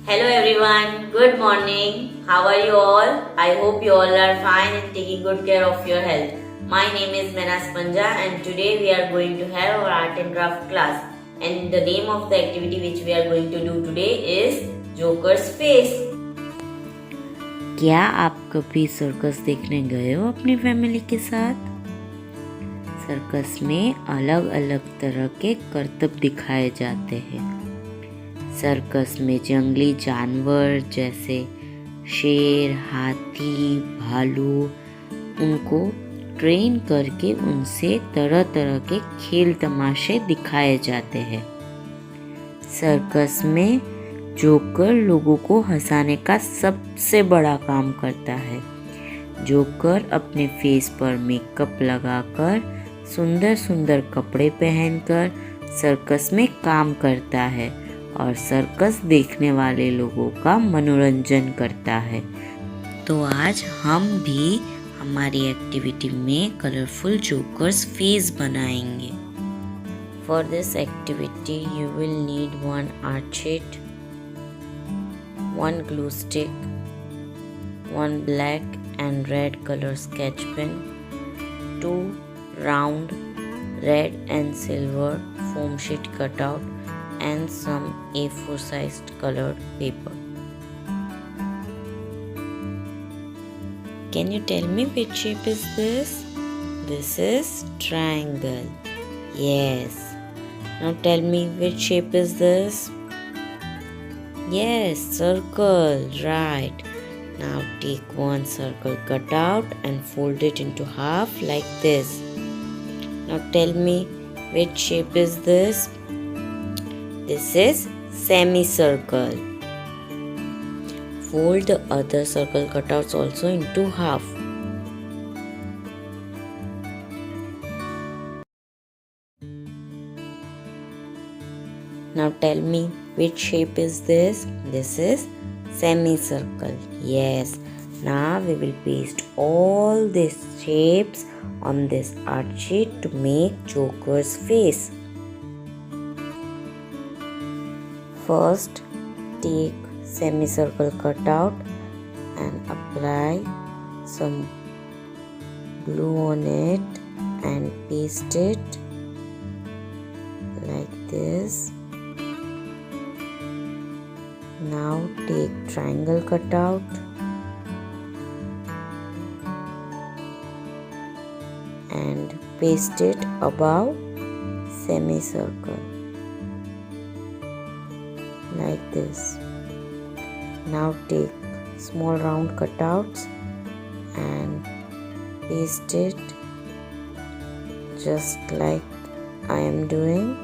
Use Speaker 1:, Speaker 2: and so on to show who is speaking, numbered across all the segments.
Speaker 1: Hello everyone, good morning. How are you all? I hope you all are fine and taking good care of your health. My name is Mehta and today we are going to have our art and craft class. And the name of the activity which we are going to do today is Joker's Face.
Speaker 2: क्या आप कभी circus देखने गए हो अपनी family के साथ? Circus में अलग अलग तरह के करतब दिखाए जाते हैं। सर्कस में जंगली जानवर जैसे शेर, हाथी, भालू, उनको ट्रेन करके उनसे तरह तरह के खेल तमाशे दिखाए जाते हैं। सर्कस में जोकर लोगों को हंसाने का सबसे बड़ा काम करता है। जोकर अपने फेस पर मेकअप लगाकर, सुंदर सुंदर कपड़े पहनकर सर्कस में काम करता है और सर्कस देखने वाले लोगों का मनोरंजन करता है। तो आज हम भी हमारी एक्टिविटी में कलरफुल जोकर्स फेस बनाएंगे। For this activity you will need 1 art sheet, 1 glue stick, 1 black and red color sketch pen, 2 round red and silver foam sheet cutout and some A4 sized colored paper. Can you tell me which shape is this? This is triangle. Yes. Now tell me which shape is this? Yes, circle. Right. Now take 1 circle cutout and fold it into half like this. Now tell me which shape is this? This is semicircle. Fold the other circle cutouts also into half. Now tell me which shape is this? This is semicircle. Yes. Now we will paste all these shapes on this art sheet to make Joker's face. First, take semicircle cutout and apply some glue on it and paste it like this. Now take triangle cutout and paste it above semicircle like this. Now take small round cutouts and paste it just like I am doing.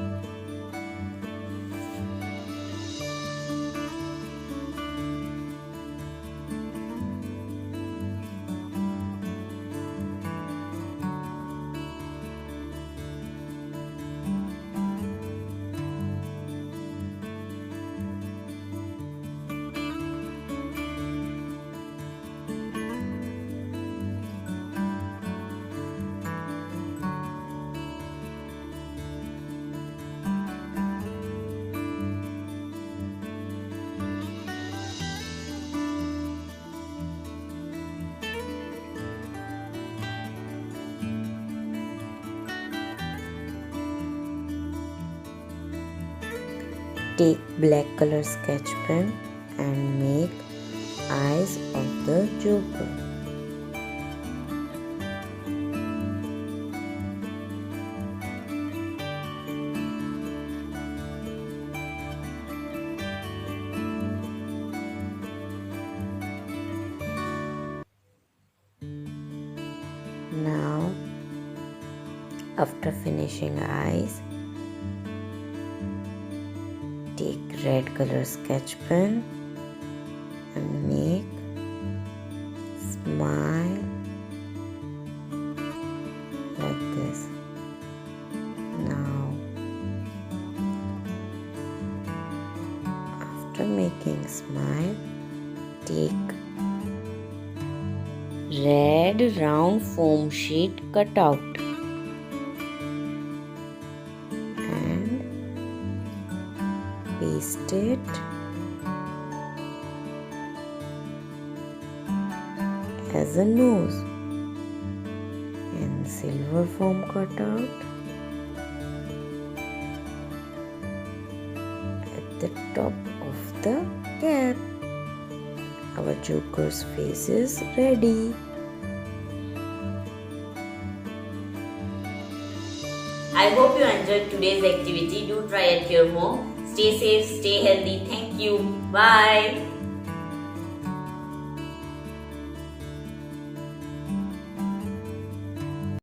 Speaker 2: Take black color sketch pen and make eyes of the Joker. Now, after finishing eyes, take red color sketch pen and make smile like this. Now, after making smile, take red round foam sheet cutout and paste it as a nose and silver foam cutout at the top of the cap. Our joker's face is ready.
Speaker 1: I hope you enjoyed today's activity. Do try at your home. Stay safe, stay healthy. Thank you. Bye.